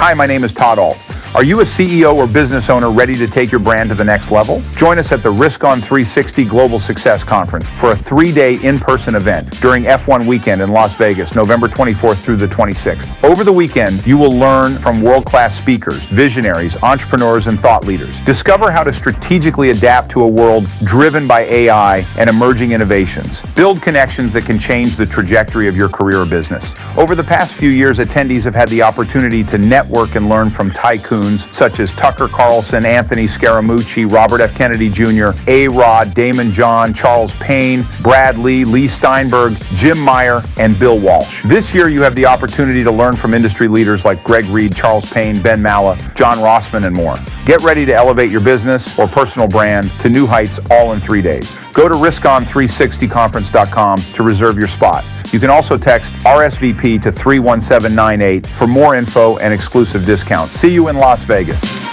Hi, my name is Todd Ault. Are you a CEO or business owner ready to take your brand to the next level? Join us at the Risk on 360 Global Success Conference for a 3-day in-person event during F1 weekend in Las Vegas, November 24th through the 26th. Over the weekend, you will learn from world-class speakers, visionaries, entrepreneurs, and thought leaders. Discover how to strategically adapt to a world driven by AI and emerging innovations. Build connections that can change the trajectory of your career or business. Over the past few years, attendees have had the opportunity to network and learn from tycoons such as Tucker Carlson, Anthony Scaramucci, Robert F. Kennedy Jr., A-Rod, Daymond John, Charles Payne, Brad Leigh, Leigh Steinberg, Jim Meyer, and Bill Walsh. This year, you have the opportunity to learn from industry leaders like Greg Reed, Charles Payne, Ben Malla, John Rossman, and more. Get ready to elevate your business or personal brand to new heights all in 3 days. Go to riscon360conference.com to reserve your spot. You can also text RSVP to 31798 for more info and exclusive discounts. See you in Las Vegas.